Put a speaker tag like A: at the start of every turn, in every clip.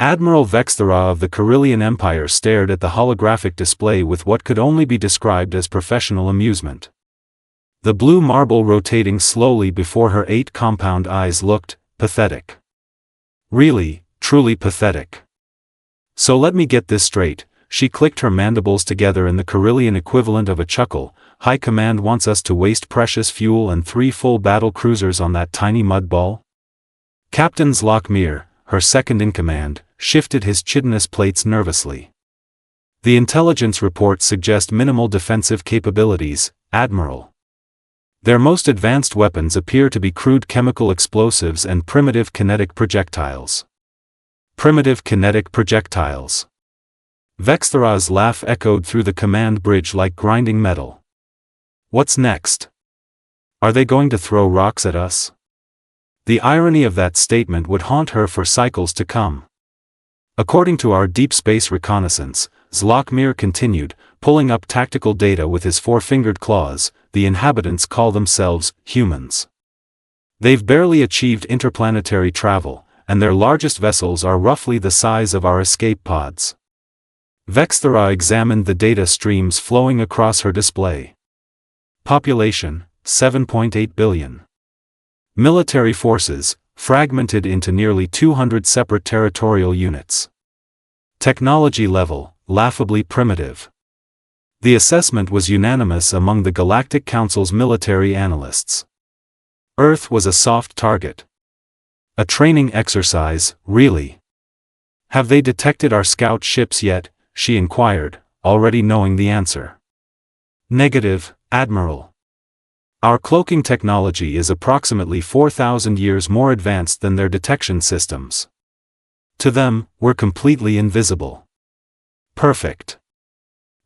A: Admiral Vex'thara of the Korillian Empire stared at the holographic display with what could only be described as professional amusement. The blue marble rotating slowly before her 8 compound eyes looked pathetic. Really, truly pathetic. So let me get this straight, she clicked her mandibles together in the Korillian equivalent of a chuckle. High Command wants us to waste precious fuel and 3 full battle cruisers on that tiny mud ball? Captain Zlokmir, her second in command, shifted his chitinous plates nervously. The intelligence reports suggest minimal defensive capabilities, Admiral. Their most advanced weapons appear to be crude chemical explosives and primitive kinetic projectiles. Primitive kinetic projectiles. Vex'thara's laugh echoed through the command bridge like grinding metal. What's next? Are they going to throw rocks at us? The irony of that statement would haunt her for cycles to come. According to our deep space reconnaissance, Zlokmir continued, pulling up tactical data with his 4-fingered claws, the inhabitants call themselves humans. They've barely achieved interplanetary travel, and their largest vessels are roughly the size of our escape pods. Vex'thara examined the data streams flowing across her display. Population, 7.8 billion. Military forces, fragmented into nearly 200 separate territorial units. Technology level, laughably primitive. The assessment was unanimous among the Galactic Council's military analysts. Earth was a soft target. A training exercise, really. Have they detected our scout ships yet? She inquired, already knowing the answer. Negative, Admiral. Our cloaking technology is approximately 4,000 years more advanced than their detection systems. To them, we're completely invisible. Perfect.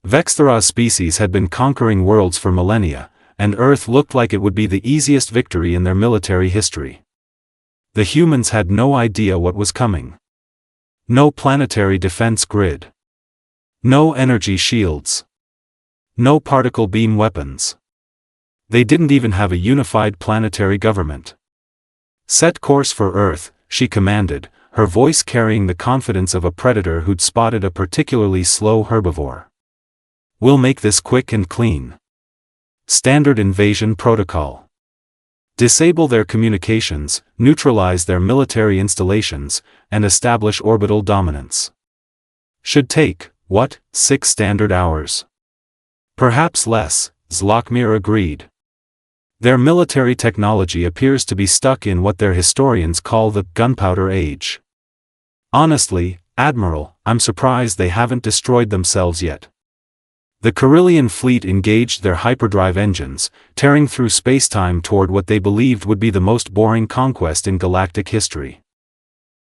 A: Vex'thara's species had been conquering worlds for millennia, and Earth looked like it would be the easiest victory in their military history. The humans had no idea what was coming. No planetary defense grid. No energy shields. No particle beam weapons. They didn't even have a unified planetary government. Set course for Earth, she commanded, her voice carrying the confidence of a predator who'd spotted a particularly slow herbivore. We'll make this quick and clean. Standard invasion protocol. Disable their communications, neutralize their military installations, and establish orbital dominance. Should take, 6 standard hours? Perhaps less, Zlokmir agreed. Their military technology appears to be stuck in what their historians call the gunpowder age. Honestly, Admiral, I'm surprised they haven't destroyed themselves yet. The Korillian fleet engaged their hyperdrive engines, tearing through spacetime toward what they believed would be the most boring conquest in galactic history.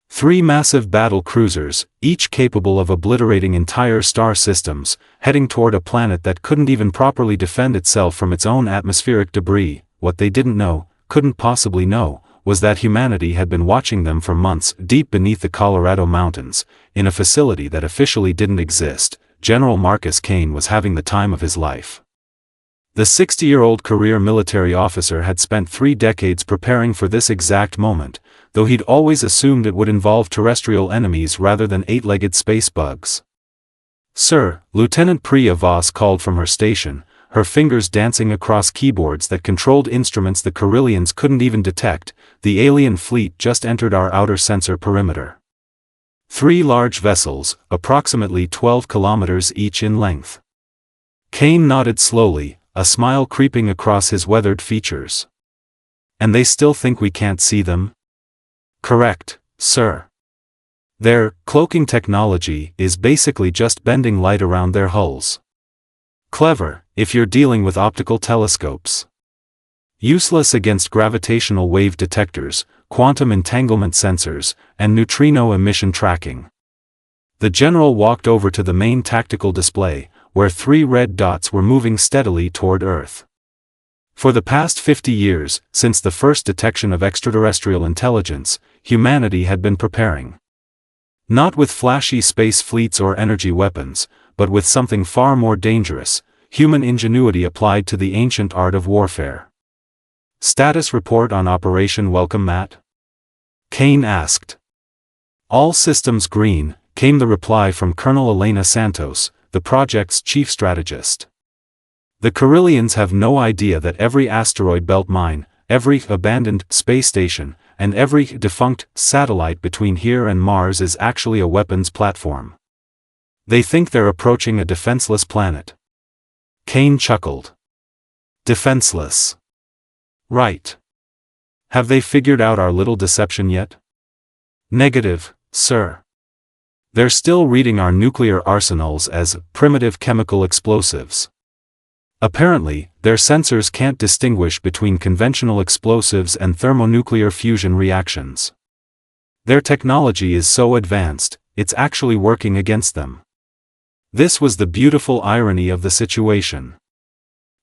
A: 3 massive battle cruisers, each capable of obliterating entire star systems, heading toward a planet that couldn't even properly defend itself from its own atmospheric debris. What they didn't know, couldn't possibly know, was that humanity had been watching them for months deep beneath the Colorado mountains, in a facility that officially didn't exist. General Marcus Kane was having the time of his life. The 60-year-old career military officer had spent 3 decades preparing for this exact moment, though he'd always assumed it would involve terrestrial enemies rather than 8-legged space bugs. Sir, Lieutenant Priya Voss called from her station, her fingers dancing across keyboards that controlled instruments the Korillians couldn't even detect. The alien fleet just entered our outer sensor perimeter. 3 large vessels, approximately 12 kilometers each in length. Kane nodded slowly, a smile creeping across his weathered features. And they still think we can't see them? Correct, sir. Their cloaking technology is basically just bending light around their hulls. Clever, if you're dealing with optical telescopes. Useless against gravitational wave detectors, quantum entanglement sensors, and neutrino emission tracking. The general walked over to the main tactical display, where 3 red dots were moving steadily toward Earth. For the past 50 years, since the first detection of extraterrestrial intelligence, humanity had been preparing. Not with flashy space fleets or energy weapons, but with something far more dangerous, human ingenuity applied to the ancient art of warfare. Status report on Operation Welcome Mat? Kane asked. All systems green, came the reply from Colonel Elena Santos, the project's chief strategist. The Korillians have no idea that every asteroid belt mine, every abandoned space station, and every defunct satellite between here and Mars is actually a weapons platform. They think they're approaching a defenseless planet. Kane chuckled. Defenseless. Right. Have they figured out our little deception yet? Negative, sir. They're still reading our nuclear arsenals as primitive chemical explosives. Apparently, their sensors can't distinguish between conventional explosives and thermonuclear fusion reactions. Their technology is so advanced, it's actually working against them. This was the beautiful irony of the situation.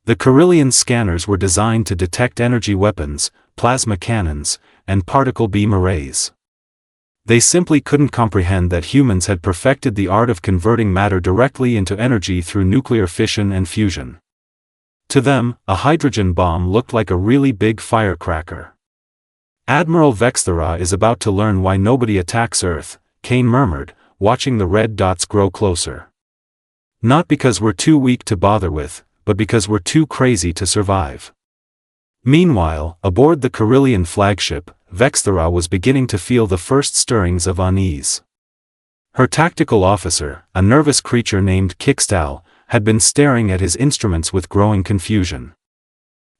A: The Korillian scanners were designed to detect energy weapons, plasma cannons, and particle beam arrays. They simply couldn't comprehend that humans had perfected the art of converting matter directly into energy through nuclear fission and fusion. To them, a hydrogen bomb looked like a really big firecracker. Admiral Vex'thara is about to learn why nobody attacks Earth, Kane murmured, watching the red dots grow closer. Not because we're too weak to bother with, but because we're too crazy to survive. Meanwhile, aboard the Korillian flagship, Vex'thara was beginning to feel the first stirrings of unease. Her tactical officer, a nervous creature named Kickstal, had been staring at his instruments with growing confusion.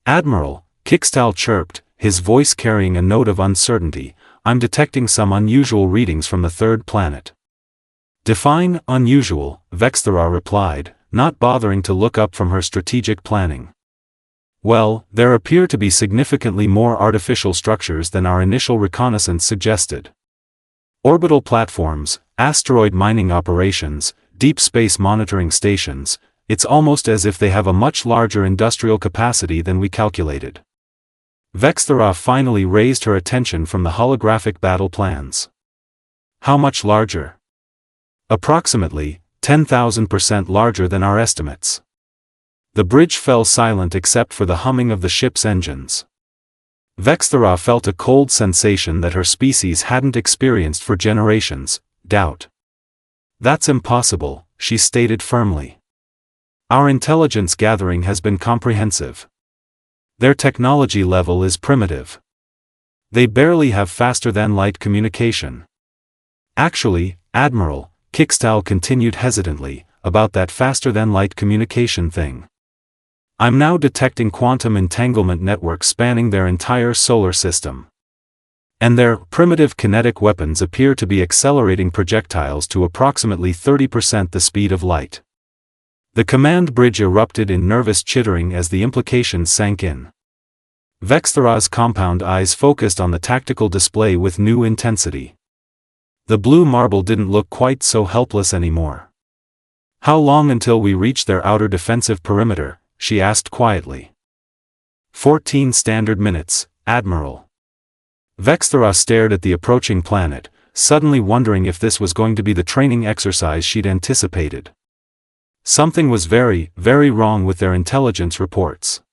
A: "Admiral," Kickstal chirped, his voice carrying a note of uncertainty, "I'm detecting some unusual readings from the third planet." "Define unusual," Vex'thara replied, not bothering to look up from her strategic planning. "Well, there appear to be significantly more artificial structures than our initial reconnaissance suggested. Orbital platforms, asteroid mining operations, deep space monitoring stations, it's almost as if they have a much larger industrial capacity than we calculated." Vex'thara finally raised her attention from the holographic battle plans. "How much larger?" "Approximately 10,000% larger than our estimates." The bridge fell silent except for the humming of the ship's engines. Vex'thara felt a cold sensation that her species hadn't experienced for generations: doubt. "That's impossible," she stated firmly. "Our intelligence gathering has been comprehensive. Their technology level is primitive. They barely have faster-than-light communication." "Actually, Admiral," Kickstal continued hesitantly, "about that faster-than-light communication thing. I'm now detecting quantum entanglement networks spanning their entire solar system. And their primitive kinetic weapons appear to be accelerating projectiles to approximately 30% the speed of light." The command bridge erupted in nervous chittering as the implications sank in. Vex'thara's compound eyes focused on the tactical display with new intensity. The blue marble didn't look quite so helpless anymore. "How long until we reach their outer defensive perimeter?" she asked quietly. 14 standard minutes, Admiral." Vex'thara stared at the approaching planet, suddenly wondering if this was going to be the training exercise she'd anticipated. Something was very, very wrong with their intelligence reports.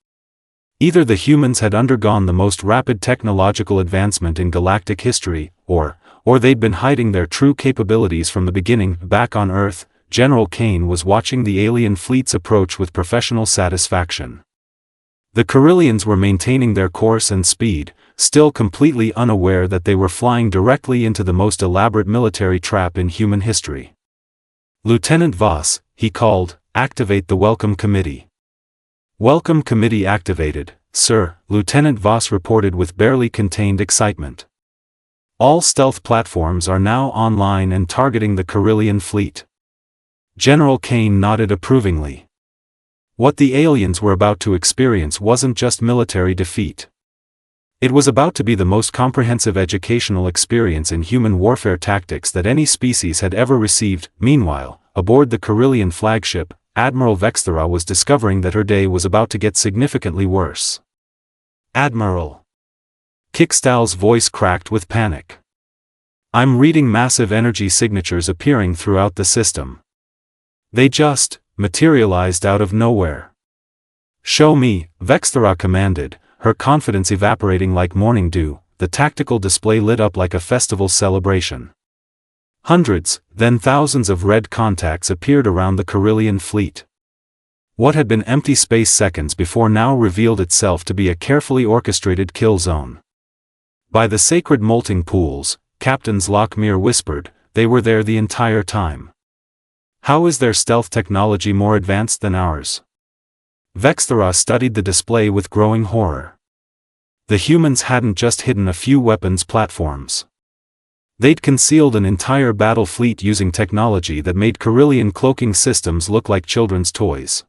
A: Either the humans had undergone the most rapid technological advancement in galactic history, or they'd been hiding their true capabilities from the beginning. Back on Earth, General Kane was watching the alien fleet's approach with professional satisfaction. The Korillians were maintaining their course and speed, still completely unaware that they were flying directly into the most elaborate military trap in human history. "Lieutenant Voss," he called, "activate the Welcome Committee." "Welcome Committee activated, sir," Lieutenant Voss reported with barely contained excitement. "All stealth platforms are now online and targeting the Korillian fleet." General Kane nodded approvingly. What the aliens were about to experience wasn't just military defeat. It was about to be the most comprehensive educational experience in human warfare tactics that any species had ever received. Meanwhile, aboard the Korillian flagship, Admiral Vex'thara was discovering that her day was about to get significantly worse. "Admiral." Kickstal's voice cracked with panic. "I'm reading massive energy signatures appearing throughout the system. They just materialized out of nowhere." "Show me," Vex'thara commanded, her confidence evaporating like morning dew. The tactical display lit up like a festival celebration. Hundreds, then thousands of red contacts appeared around the Korillian fleet. What had been empty space seconds before now revealed itself to be a carefully orchestrated kill zone. By the sacred molting pools, Captain Lockmere whispered, they were there the entire time. How is their stealth technology more advanced than ours? Vex'thara studied the display with growing horror. The humans hadn't just hidden a few weapons platforms. They'd concealed an entire battle fleet using technology that made Korillian cloaking systems look like children's toys.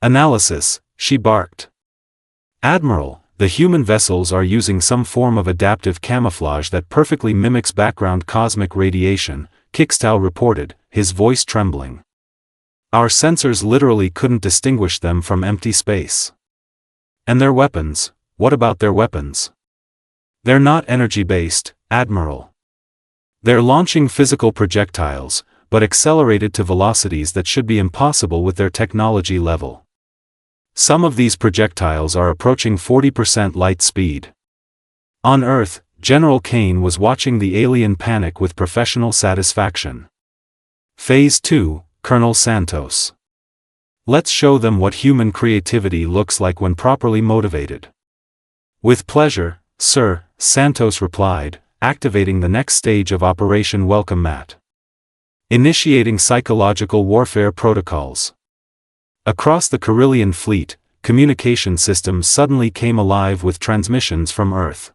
A: Analysis, she barked. Admiral, the human vessels are using some form of adaptive camouflage that perfectly mimics background cosmic radiation, Kickstow reported, his voice trembling. Our sensors literally couldn't distinguish them from empty space. And their weapons, what about their weapons? They're not energy-based, Admiral. They're launching physical projectiles, but accelerated to velocities that should be impossible with their technology level. Some of these projectiles are approaching 40% light speed. On Earth, General Kane was watching the alien panic with professional satisfaction. Phase 2, Colonel Santos. Let's show them what human creativity looks like when properly motivated. With pleasure, sir, Santos replied, activating the next stage of Operation Welcome Mat. Initiating psychological warfare protocols. Across the Korillian fleet, communication systems suddenly came alive with transmissions from Earth.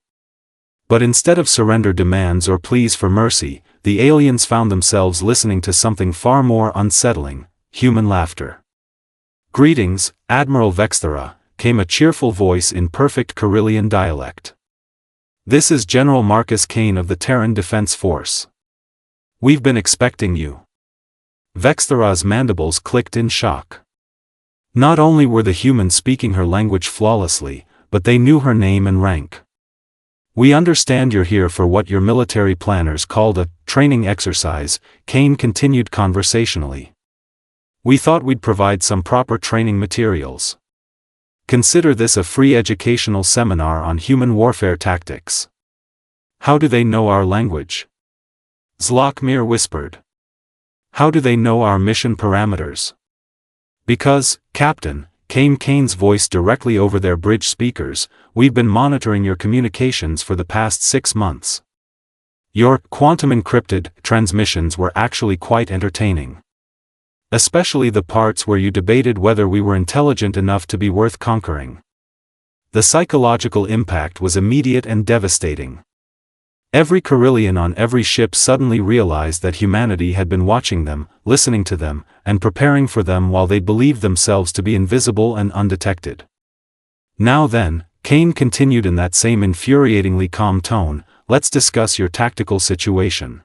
A: But instead of surrender demands or pleas for mercy, the aliens found themselves listening to something far more unsettling, human laughter. Greetings, Admiral Vex'thara, came a cheerful voice in perfect Korillian dialect. This is General Marcus Kane of the Terran Defense Force. We've been expecting you. Vex'thara's mandibles clicked in shock. Not only were the humans speaking her language flawlessly, but they knew her name and rank. We understand you're here for what your military planners called a training exercise, Kane continued conversationally. We thought we'd provide some proper training materials. Consider this a free educational seminar on human warfare tactics. How do they know our language? Lockmere whispered. How do they know our mission parameters? Because, Captain, came Kane's voice directly over their bridge speakers, we've been monitoring your communications for the past 6 months. Your quantum-encrypted transmissions were actually quite entertaining. Especially the parts where you debated whether we were intelligent enough to be worth conquering. The psychological impact was immediate and devastating. Every Korillian on every ship suddenly realized that humanity had been watching them, listening to them, and preparing for them while they believed themselves to be invisible and undetected. Now then, Kane continued in that same infuriatingly calm tone, let's discuss your tactical situation.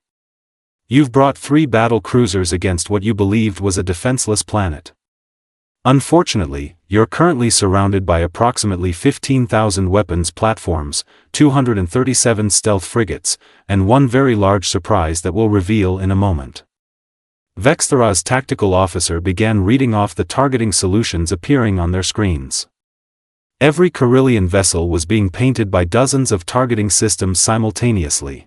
A: You've brought 3 battle cruisers against what you believed was a defenseless planet. Unfortunately, you're currently surrounded by approximately 15,000 weapons platforms, 237 stealth frigates, and one very large surprise that we'll reveal in a moment. Vex'thara's tactical officer began reading off the targeting solutions appearing on their screens. Every Korillian vessel was being painted by dozens of targeting systems simultaneously.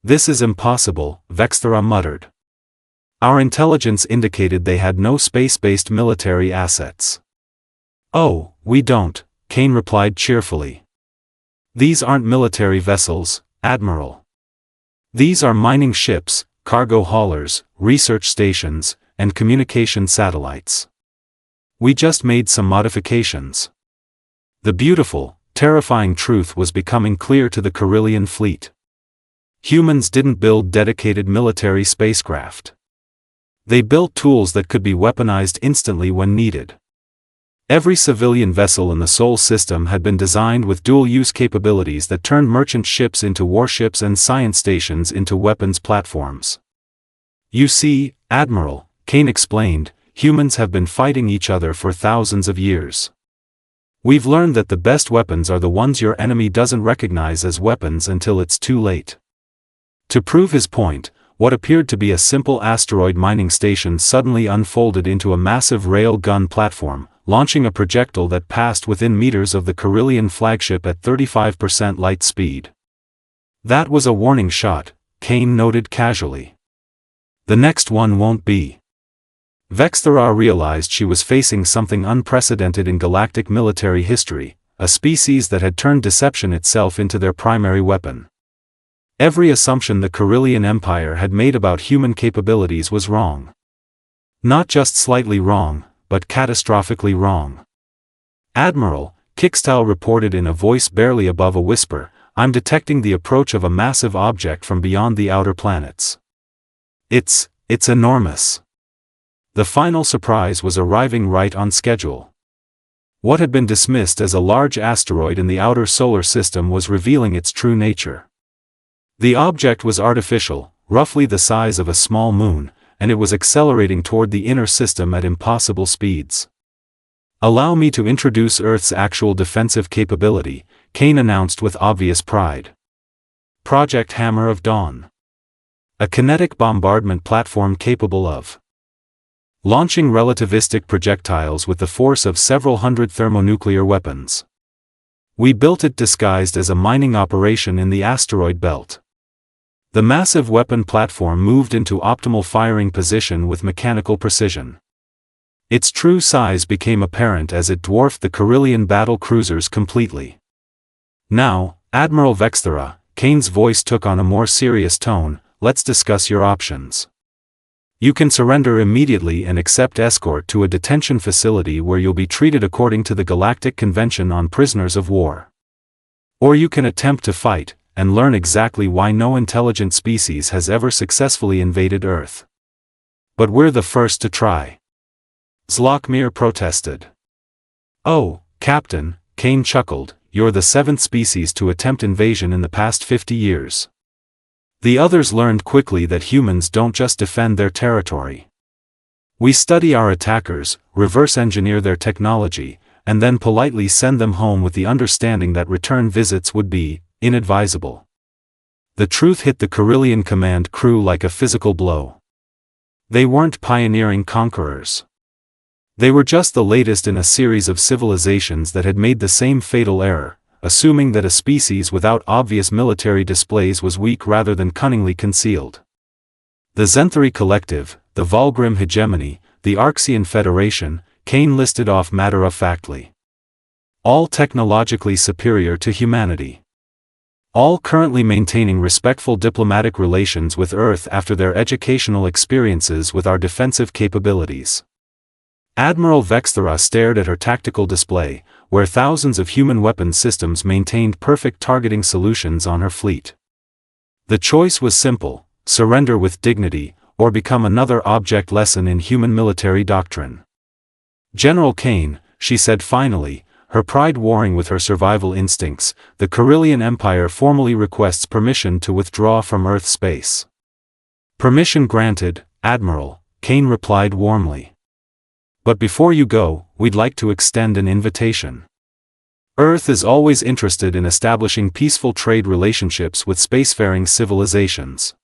A: This is impossible, Vex'thara muttered. Our intelligence indicated they had no space-based military assets. Oh, we don't, Kane replied cheerfully. These aren't military vessels, Admiral. These are mining ships, cargo haulers, research stations, and communication satellites. We just made some modifications. The beautiful, terrifying truth was becoming clear to the Korillian fleet. Humans didn't build dedicated military spacecraft. They built tools that could be weaponized instantly when needed. Every civilian vessel in the Sol system had been designed with dual-use capabilities that turned merchant ships into warships and science stations into weapons platforms. You see, Admiral, Kane explained, humans have been fighting each other for thousands of years. We've learned that the best weapons are the ones your enemy doesn't recognize as weapons until it's too late. To prove his point, what appeared to be a simple asteroid mining station suddenly unfolded into a massive rail gun platform, launching a projectile that passed within meters of the Korillian flagship at 35% light speed. That was a warning shot, Kane noted casually. The next one won't be. Vex'thara realized she was facing something unprecedented in galactic military history, a species that had turned deception itself into their primary weapon. Every assumption the Korillian Empire had made about human capabilities was wrong. Not just slightly wrong, but catastrophically wrong. Admiral, Kixtal reported in a voice barely above a whisper, I'm detecting the approach of a massive object from beyond the outer planets. It's enormous. The final surprise was arriving right on schedule. What had been dismissed as a large asteroid in the outer solar system was revealing its true nature. The object was artificial, roughly the size of a small moon, and it was accelerating toward the inner system at impossible speeds. Allow me to introduce Earth's actual defensive capability, Kane announced with obvious pride. Project Hammer of Dawn. A kinetic bombardment platform capable of launching relativistic projectiles with the force of several hundred thermonuclear weapons. We built it disguised as a mining operation in the asteroid belt. The massive weapon platform moved into optimal firing position with mechanical precision. Its true size became apparent as it dwarfed the Korillian battle cruisers completely. Now, Admiral Vex'thara, Kane's voice took on a more serious tone, let's discuss your options. You can surrender immediately and accept escort to a detention facility where you'll be treated according to the Galactic Convention on Prisoners of War. Or you can attempt to fight, and learn exactly why no intelligent species has ever successfully invaded Earth. But we're the first to try. Zlokmir protested. Oh, Captain, Kane chuckled, you're the seventh species to attempt invasion in the past 50 years. The others learned quickly that humans don't just defend their territory. We study our attackers, reverse engineer their technology, and then politely send them home with the understanding that return visits would be inadvisable. The truth hit the Korillian command crew like a physical blow. They weren't pioneering conquerors. They were just the latest in a series of civilizations that had made the same fatal error, assuming that a species without obvious military displays was weak rather than cunningly concealed. The Zenthari Collective, the Volgrim Hegemony, the Arxian Federation, Kane listed off matter-of-factly. All technologically superior to humanity. All currently maintaining respectful diplomatic relations with Earth after their educational experiences with our defensive capabilities. Admiral Vex'thara stared at her tactical display, where thousands of human weapons systems maintained perfect targeting solutions on her fleet. The choice was simple, surrender with dignity, or become another object lesson in human military doctrine. General Kane, she said finally, her pride warring with her survival instincts, the Korillian Empire formally requests permission to withdraw from Earth space. Permission granted, Admiral, Kane replied warmly. But before you go, we'd like to extend an invitation. Earth is always interested in establishing peaceful trade relationships with spacefaring civilizations.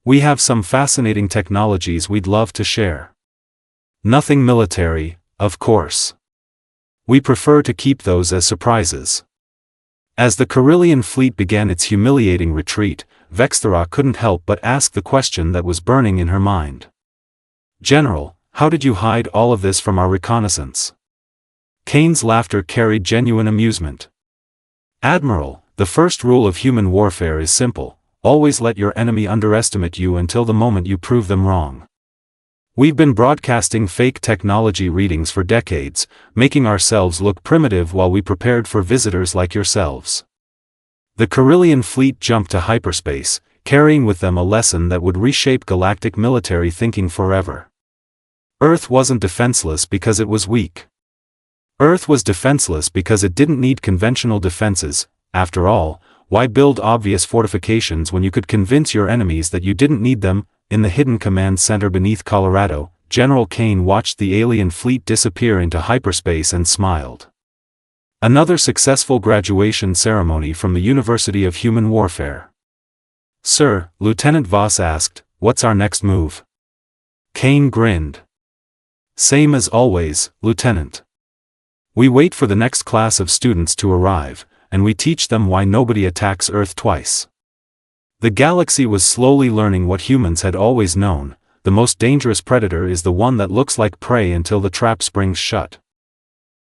A: We have some fascinating technologies we'd love to share. Nothing military, of course. We prefer to keep those as surprises. As the Korillian fleet began its humiliating retreat, Vex'thara couldn't help but ask the question that was burning in her mind. General, how did you hide all of this from our reconnaissance? Kane's laughter carried genuine amusement. Admiral, the first rule of human warfare is simple, always let your enemy underestimate you until the moment you prove them wrong. We've been broadcasting fake technology readings for decades, making ourselves look primitive while we prepared for visitors like yourselves. The Korillian fleet jumped to hyperspace, carrying with them a lesson that would reshape galactic military thinking forever. Earth wasn't defenseless because it was weak. Earth was defenseless because it didn't need conventional defenses. After all, why build obvious fortifications when you could convince your enemies that you didn't need them? In the hidden command center beneath Colorado, General Kane watched the alien fleet disappear into hyperspace and smiled. Another successful graduation ceremony from the University of Human Warfare. Sir, Lieutenant Voss asked, what's our next move? Kane grinned. Same as always, Lieutenant. We wait for the next class of students to arrive, and we teach them why nobody attacks Earth twice. The galaxy was slowly learning what humans had always known: the most dangerous predator is the one that looks like prey until the trap springs shut.